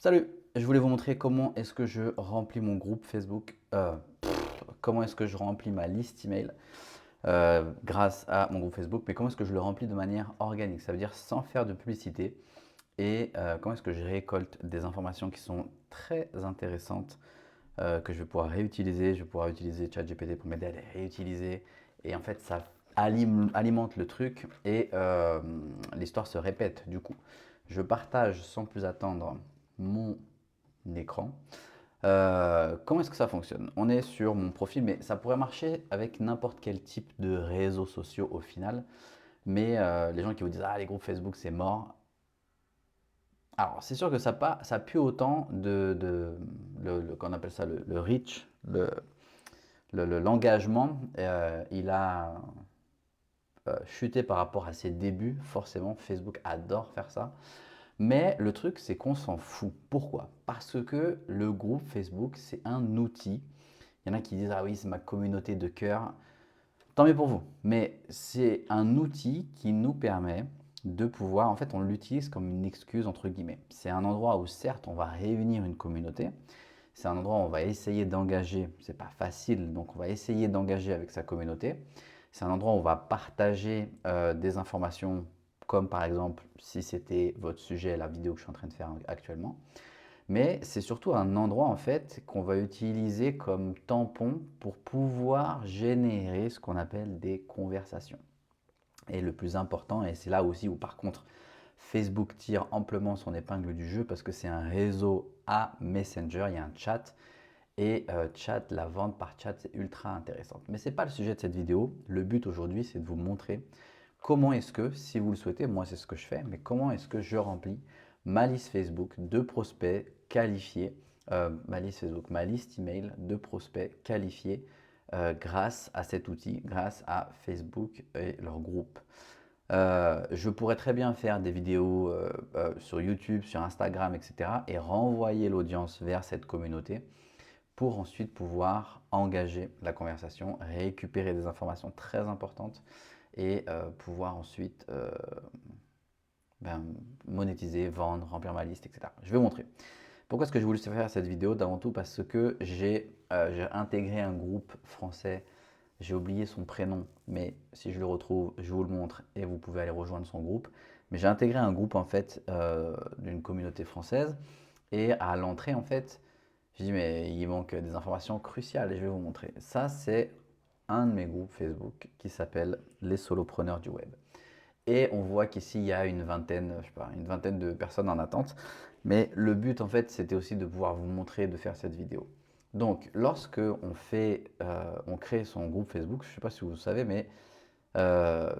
Salut, je voulais vous montrer comment est-ce que je remplis mon groupe Facebook, comment est-ce que je remplis ma liste email grâce à mon groupe Facebook, mais comment est-ce que je le remplis de manière organique, ça veut dire sans faire de publicité et comment est-ce que je récolte des informations qui sont très intéressantes que je vais pouvoir réutiliser, je vais pouvoir utiliser ChatGPT pour m'aider à les réutiliser et en fait ça alimente le truc et l'histoire se répète du coup. Je partage sans plus attendre mon écran. Comment est-ce que ça fonctionne? On est sur mon profil, mais ça pourrait marcher avec n'importe quel type de réseaux sociaux au final. Mais les gens qui vous disent ah les groupes Facebook c'est mort. Alors c'est sûr que ça pue autant qu'on appelle ça le reach, l'engagement. Il a chuté par rapport à ses débuts. Forcément, Facebook adore faire ça. Mais le truc, c'est qu'on s'en fout. Pourquoi? Parce que le groupe Facebook, c'est un outil. Il y en a qui disent, ah oui, c'est ma communauté de cœur. Tant mieux pour vous. Mais c'est un outil qui nous permet de pouvoir, en fait, on l'utilise comme une excuse, entre guillemets. C'est un endroit où, certes, on va réunir une communauté. C'est un endroit où on va essayer d'engager. C'est pas facile, donc on va essayer d'engager avec sa communauté. C'est un endroit où on va partager des informations, comme par exemple, si c'était votre sujet, la vidéo que je suis en train de faire actuellement. Mais c'est surtout un endroit en fait qu'on va utiliser comme tampon pour pouvoir générer ce qu'on appelle des conversations. Et le plus important, et c'est là aussi où par contre Facebook tire amplement son épingle du jeu parce que c'est un réseau à Messenger, il y a un chat et chat, la vente par chat, c'est ultra intéressant. Mais ce n'est pas le sujet de cette vidéo. Le but aujourd'hui, c'est de vous montrer comment est-ce que, si vous le souhaitez, moi c'est ce que je fais, mais comment est-ce que je remplis ma liste Facebook de prospects qualifiés, ma liste Facebook, ma liste email de prospects qualifiés grâce à cet outil, grâce à Facebook et leur groupe. Je pourrais très bien faire des vidéos sur YouTube, sur Instagram, etc. et renvoyer l'audience vers cette communauté pour ensuite pouvoir engager la conversation, récupérer des informations très importantes et pouvoir ensuite ben, monétiser, vendre, remplir ma liste, etc. Je vais vous montrer. Pourquoi est-ce que j'ai voulu faire cette vidéo? D'avant tout parce que j'ai intégré un groupe français. J'ai oublié son prénom, mais si je le retrouve, je vous le montre et vous pouvez aller rejoindre son groupe. Mais j'ai intégré un groupe en fait d'une communauté française et à l'entrée en fait, j'ai dit mais il manque des informations cruciales et je vais vous montrer. Ça c'est un de mes groupes Facebook qui s'appelle les solopreneurs du web. Et on voit qu'ici, il y a une vingtaine, je sais pas, une vingtaine de personnes en attente. Mais le but, en fait, c'était aussi de pouvoir vous montrer, de faire cette vidéo. Donc, lorsque on crée son groupe Facebook, je ne sais pas si vous le savez, mais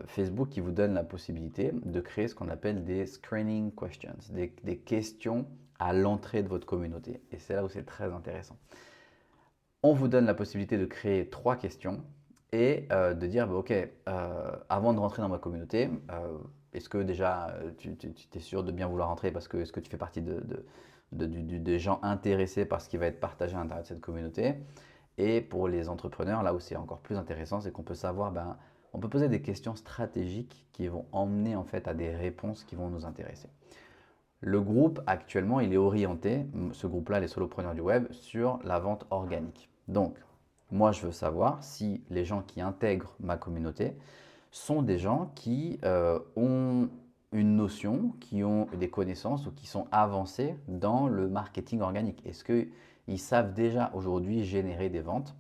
Facebook, qui vous donne la possibilité de créer ce qu'on appelle des screening questions, des questions à l'entrée de votre communauté. Et c'est là où c'est très intéressant. On vous donne la possibilité de créer 3 questions et de dire, bah, OK, avant de rentrer dans ma communauté, est-ce que déjà tu es sûr de bien vouloir rentrer parce que est-ce que tu fais partie des gens intéressés par ce qui va être partagé à l'intérieur de cette communauté? Et pour les entrepreneurs, là où c'est encore plus intéressant, c'est qu'on peut savoir, ben, on peut poser des questions stratégiques qui vont emmener en fait à des réponses qui vont nous intéresser. Le groupe actuellement, il est orienté, ce groupe-là, les solopreneurs du web, sur la vente organique. Donc, moi, je veux savoir si les gens qui intègrent ma communauté sont des gens qui ont une notion, qui ont des connaissances ou qui sont avancés dans le marketing organique. Est-ce qu'ils savent déjà aujourd'hui générer des ventes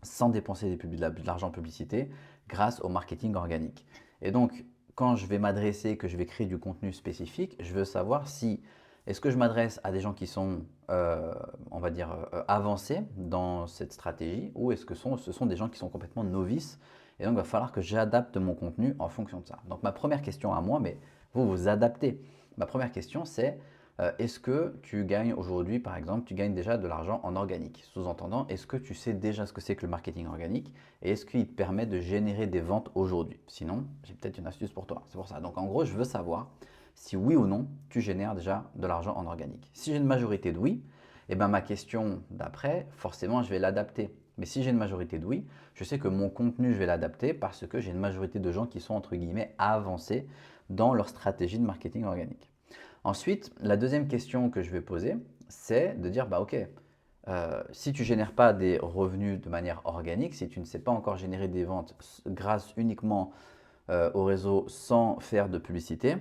sans dépenser de l'argent en publicité grâce au marketing organique? Et donc, quand je vais m'adresser, que je vais créer du contenu spécifique, je veux savoir si est-ce que je m'adresse à des gens qui sont, on va dire, avancés dans cette stratégie ou est-ce que ce sont des gens qui sont complètement novices et donc il va falloir que j'adapte mon contenu en fonction de ça. Donc ma première question à moi, mais vous vous adaptez. Ma première question c'est est-ce que tu gagnes aujourd'hui, par exemple, tu gagnes déjà de l'argent en organique? Sous-entendant, est-ce que tu sais déjà ce que c'est que le marketing organique et est-ce qu'il te permet de générer des ventes aujourd'hui? Sinon, j'ai peut-être une astuce pour toi. C'est pour ça. Donc en gros, je veux savoir si oui ou non, tu génères déjà de l'argent en organique. Si j'ai une majorité de oui, et ben ma question d'après, forcément, je vais l'adapter. Mais si j'ai une majorité de oui, je sais que mon contenu, je vais l'adapter parce que j'ai une majorité de gens qui sont, entre guillemets, avancés dans leur stratégie de marketing organique. Ensuite, la deuxième question que je vais poser, c'est de dire, bah ok, si tu ne génères pas des revenus de manière organique, si tu ne sais pas encore générer des ventes grâce uniquement au réseau sans faire de publicité,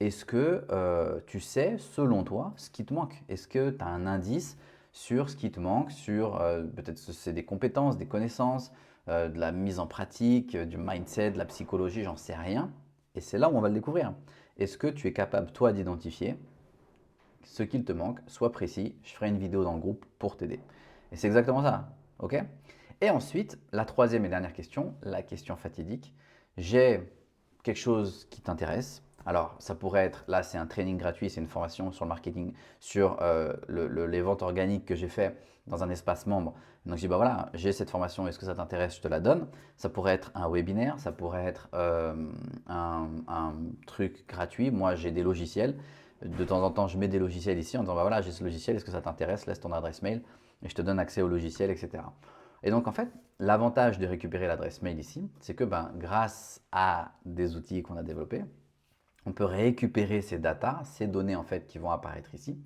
est-ce que tu sais, selon toi, ce qui te manque? Est-ce que tu as un indice sur ce qui te manque, sur peut-être c'est des compétences, des connaissances, de la mise en pratique, du mindset, de la psychologie, j'en sais rien. Et c'est là où on va le découvrir. Est-ce que tu es capable, toi, d'identifier ce qu'il te manque? Sois précis, je ferai une vidéo dans le groupe pour t'aider. Et c'est exactement ça, ok? Et ensuite, la troisième et dernière question, la question fatidique. J'ai quelque chose qui t'intéresse. Alors, ça pourrait être, là, c'est un training gratuit, c'est une formation sur le marketing, sur les ventes organiques que j'ai fait dans un espace membre. Donc, je dis, bah voilà, j'ai cette formation, est-ce que ça t'intéresse? Je te la donne. Ça pourrait être un webinaire, ça pourrait être un truc gratuit. Moi, j'ai des logiciels. De temps en temps, je mets des logiciels ici en disant, bah voilà, j'ai ce logiciel, est-ce que ça t'intéresse? Laisse ton adresse mail et je te donne accès au logiciel, etc. Et donc, en fait, l'avantage de récupérer l'adresse mail ici, c'est que ben, grâce à des outils qu'on a développés, on peut récupérer ces datas, ces données en fait qui vont apparaître ici.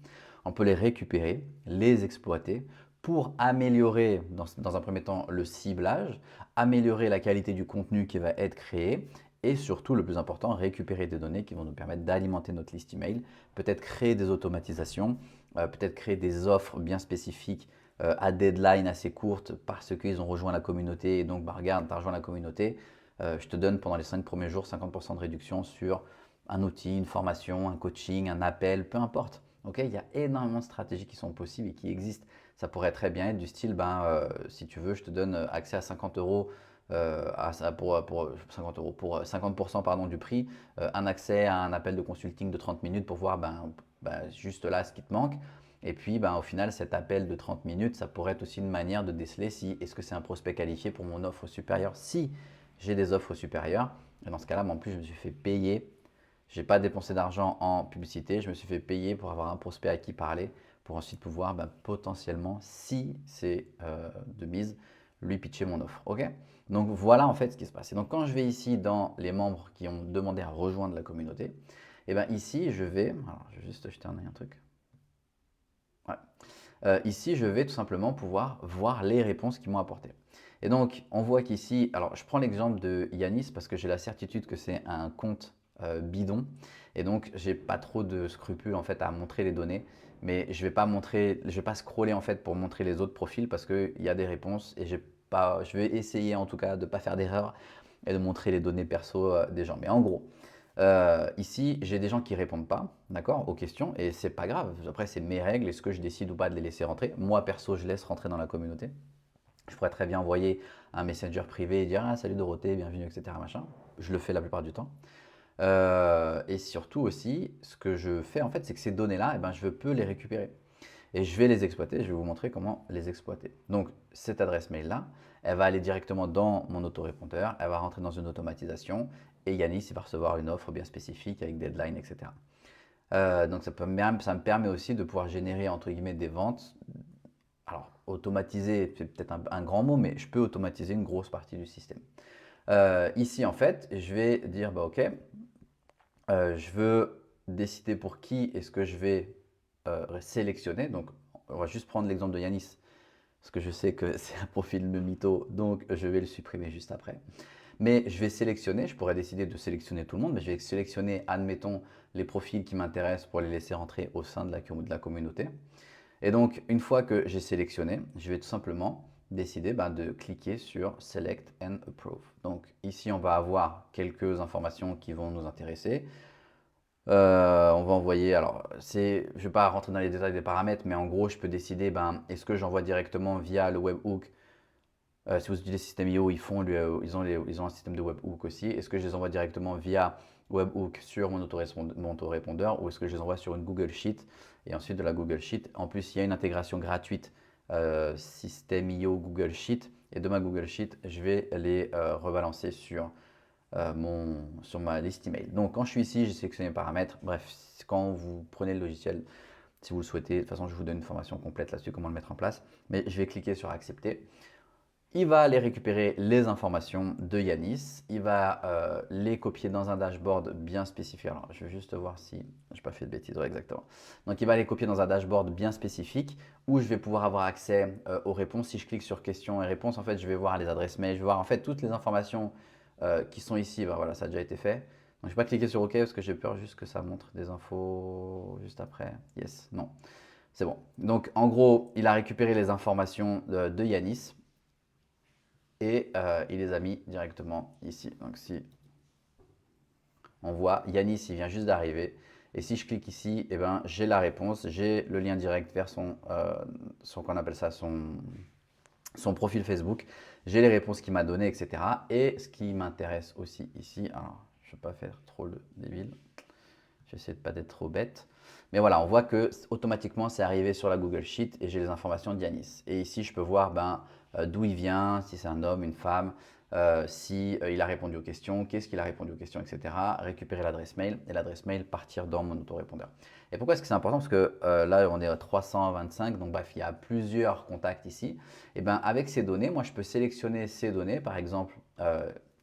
On peut les récupérer, les exploiter pour améliorer dans un premier temps le ciblage, améliorer la qualité du contenu qui va être créé et surtout, le plus important, récupérer des données qui vont nous permettre d'alimenter notre liste email, peut-être créer des automatisations, peut-être créer des offres bien spécifiques à deadline assez courte parce qu'ils ont rejoint la communauté et donc bah, regarde, tu as rejoint la communauté, je te donne pendant les 5 premiers jours 50% de réduction sur un outil, une formation, un coaching, un appel, peu importe. Okay, il y a énormément de stratégies qui sont possibles et qui existent. Ça pourrait très bien être du style, ben, si tu veux, je te donne accès à 50 euros pour 50 euros, pour 50% pardon, du prix, un accès à un appel de consulting de 30 minutes pour voir juste là ce qui te manque. Et puis, ben, au final, cet appel de 30 minutes, ça pourrait être aussi une manière de déceler si est-ce que c'est un prospect qualifié pour mon offre supérieure. Si j'ai des offres supérieures, et dans ce cas-là, en plus, je me suis fait payer. Je n'ai pas dépensé d'argent en publicité. Je me suis fait payer pour avoir un prospect à qui parler, pour ensuite pouvoir potentiellement, si c'est de mise, lui pitcher mon offre. Ok? Donc voilà en fait ce qui se passe. Et donc quand je vais ici dans les membres qui ont demandé à rejoindre la communauté, et bien ici je vais, alors je vais juste jeter un truc. Ouais. Ici, je vais tout simplement pouvoir voir les réponses qu'ils m'ont apportées. Et donc, on voit qu'ici, alors je prends l'exemple de Yanis parce que j'ai la certitude que c'est un compte bidon. Et donc, j'ai pas trop de scrupules en fait à montrer les données. Mais je vais pas montrer, je vais pas scroller en fait pour montrer les autres profils parce qu'il y a des réponses et j'ai pas, je vais essayer en tout cas de ne pas faire d'erreur et de montrer les données perso des gens. Mais en gros, ici, j'ai des gens qui répondent pas, d'accord, aux questions, et c'est pas grave. Après, c'est mes règles. Est-ce que je décide ou pas de les laisser rentrer? Moi, perso, je laisse rentrer dans la communauté. Je pourrais très bien envoyer un messenger privé et dire ah salut Dorothée, bienvenue, etc. Machin. Je le fais la plupart du temps. Et surtout aussi, ce que je fais en fait, c'est que ces données-là, eh ben, je peux les récupérer. Et je vais les exploiter, je vais vous montrer comment les exploiter. Donc cette adresse mail-là, elle va aller directement dans mon autorépondeur, elle va rentrer dans une automatisation et Yanis il va recevoir une offre bien spécifique avec deadline, etc. Donc ça me permet aussi de pouvoir générer entre guillemets des ventes. Alors automatiser, c'est peut-être un grand mot, mais je peux automatiser une grosse partie du système. Ici en fait, je vais dire bah ok, je veux décider pour qui est-ce que je vais sélectionner. Donc, on va juste prendre l'exemple de Yanis, parce que je sais que c'est un profil de mytho, donc je vais le supprimer juste après. Mais je vais sélectionner, je pourrais décider de sélectionner tout le monde, mais je vais sélectionner, admettons, les profils qui m'intéressent pour les laisser rentrer au sein de la communauté. Et donc, une fois que j'ai sélectionné, je vais tout simplement décider de cliquer sur Select and Approve. Donc ici, on va avoir quelques informations qui vont nous intéresser. On va envoyer, alors je ne vais pas rentrer dans les détails des paramètres, mais en gros, je peux décider, est-ce que j'envoie directement via le webhook. Si vous utilisez System.io, ils ont un système de webhook aussi. Est-ce que je les envoie directement via webhook sur mon autorépondeur ou est-ce que je les envoie sur une Google Sheet et ensuite de la Google Sheet. En plus, il y a une intégration gratuite System.io Google Sheet et de ma Google Sheet, je vais les rebalancer sur ma liste email. Donc quand je suis ici, j'ai sélectionné les paramètres. Bref, quand vous prenez le logiciel, si vous le souhaitez, de toute façon je vous donne une formation complète là-dessus, comment le mettre en place. Mais je vais cliquer sur accepter. Il va aller récupérer les informations de Yanis. Il va les copier dans un dashboard bien spécifique. Alors, je vais juste voir si je n'ai pas fait de bêtises. Ouais, exactement. Donc, il va les copier dans un dashboard bien spécifique où je vais pouvoir avoir accès aux réponses. Si je clique sur questions et réponses, en fait, je vais voir les adresses mail. Je vais voir en fait toutes les informations qui sont ici. Ben, voilà, ça a déjà été fait. Donc, je ne vais pas cliquer sur OK parce que j'ai peur juste que ça montre des infos juste après. Yes, non. C'est bon. Donc, en gros, il a récupéré les informations de Yanis et il les a mis directement ici. Donc si on voit, Yanis, il vient juste d'arriver. Et si je clique ici, eh ben, j'ai la réponse, j'ai le lien direct vers qu'on appelle ça, son profil Facebook. J'ai les réponses qu'il m'a données, etc. Et ce qui m'intéresse aussi ici, alors je ne vais pas faire trop le débile, j'essaie de ne pas être trop bête. Mais voilà, on voit que automatiquement, c'est arrivé sur la Google Sheet et j'ai les informations d'Yanis. Et ici, je peux voir d'où il vient, si c'est un homme, une femme, si il a répondu aux questions, qu'est-ce qu'il a répondu aux questions, etc. Récupérer l'adresse mail et l'adresse mail partir dans mon autorépondeur. Et pourquoi est-ce que c'est important? Parce que là, on est à 325, donc bref, il y a plusieurs contacts ici. Et bien, avec ces données, moi, je peux sélectionner ces données. Par exemple,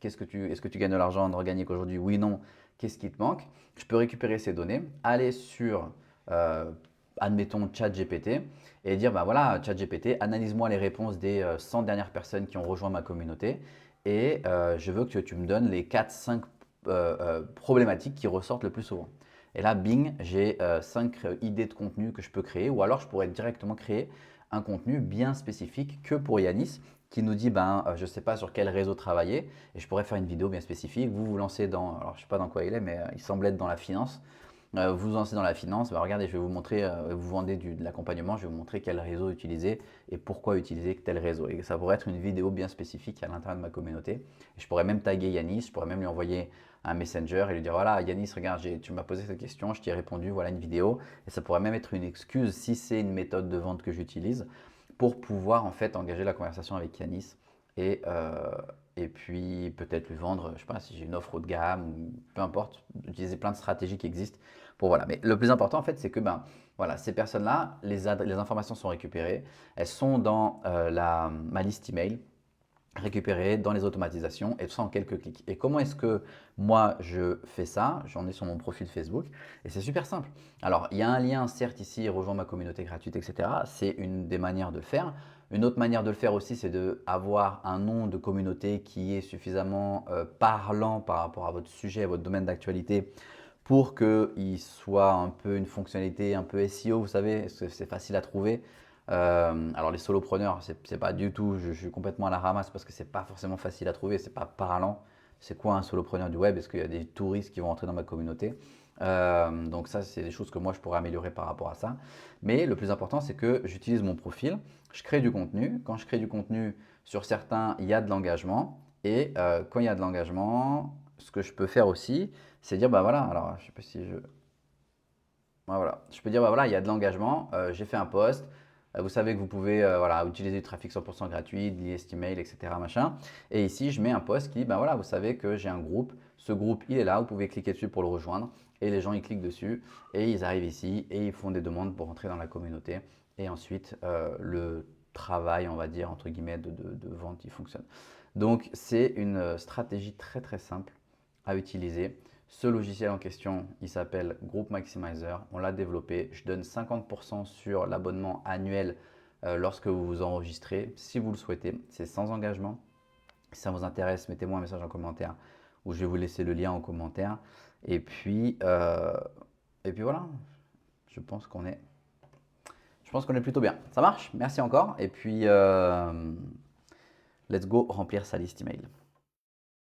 est-ce que tu gagnes de l'argent organique aujourd'hui? Oui, non. Qu'est-ce qui te manque? Je peux récupérer ces données, aller sur, admettons, ChatGPT et dire, bah voilà, ChatGPT, analyse-moi les réponses des 100 dernières personnes qui ont rejoint ma communauté et je veux que tu me donnes les 4-5 problématiques qui ressortent le plus souvent. Et là, bing, j'ai 5 idées de contenu que je peux créer ou alors je pourrais directement créer un contenu bien spécifique que pour Yanis qui nous dit, je ne sais pas sur quel réseau travailler et je pourrais faire une vidéo bien spécifique. Vous vous lancez dans, alors je ne sais pas dans quoi il est, mais il semble être dans la finance. Vous vous lancez dans la finance, regardez, je vais vous montrer, vous vendez de l'accompagnement, je vais vous montrer quel réseau utiliser et pourquoi utiliser tel réseau. Et ça pourrait être une vidéo bien spécifique à l'intérieur de ma communauté. Et je pourrais même taguer Yanis, je pourrais même lui envoyer un messenger et lui dire, voilà, Yanis, regarde, tu m'as posé cette question, je t'y ai répondu, voilà une vidéo. Et ça pourrait même être une excuse si c'est une méthode de vente que j'utilise pour pouvoir en fait engager la conversation avec Yanis et, et puis peut-être lui vendre, je ne sais pas si j'ai une offre haut de gamme ou peu importe, utiliser plein de stratégies qui existent pour voilà. Mais le plus important en fait, c'est que voilà, ces personnes-là, les informations sont récupérées, elles sont dans ma liste email récupérées dans les automatisations et tout ça en quelques clics. Et comment est-ce que moi je fais ça? J'en ai sur mon profil Facebook et c'est super simple. Alors il y a un lien certes ici, rejoins ma communauté gratuite, etc. C'est une des manières de le faire. Une autre manière de le faire aussi, c'est d'avoir un nom de communauté qui est suffisamment parlant par rapport à votre sujet, à votre domaine d'actualité pour qu'il soit un peu une fonctionnalité un peu SEO, vous savez, c'est facile à trouver. Alors les solopreneurs, c'est pas du tout, je suis complètement à la ramasse parce que c'est pas forcément facile à trouver, c'est pas parlant. C'est quoi un solopreneur du web? Est-ce qu'il y a des touristes qui vont entrer dans ma communauté? Donc ça, c'est des choses que moi, je pourrais améliorer par rapport à ça. Mais le plus important, c'est que j'utilise mon profil, je crée du contenu. Quand je crée du contenu, sur certains, il y a de l'engagement. Et quand il y a de l'engagement, ce que je peux faire aussi, c'est dire, bah voilà, alors je sais pas si je... Ouais, voilà. Je peux dire, bah voilà, il y a de l'engagement, j'ai fait un post, vous savez que vous pouvez voilà, utiliser du trafic 100% gratuit, de l'email, etc. Machin. Et ici, je mets un post qui dit, bah voilà, vous savez que j'ai un groupe, ce groupe, il est là, vous pouvez cliquer dessus pour le rejoindre. Et les gens, ils cliquent dessus et ils arrivent ici et ils font des demandes pour entrer dans la communauté. Et ensuite, le travail, on va dire, entre guillemets, de vente, il fonctionne. Donc, c'est une stratégie très très simple à utiliser. Ce logiciel en question, il s'appelle Group Maximizer. On l'a développé. Je donne 50% sur l'abonnement annuel lorsque vous vous enregistrez, si vous le souhaitez. C'est sans engagement. Si ça vous intéresse, mettez-moi un message en commentaire ou je vais vous laisser le lien en commentaire. Et puis, voilà, je pense qu'on est, plutôt bien. Ça marche? Merci encore. Et puis, let's go remplir sa liste email.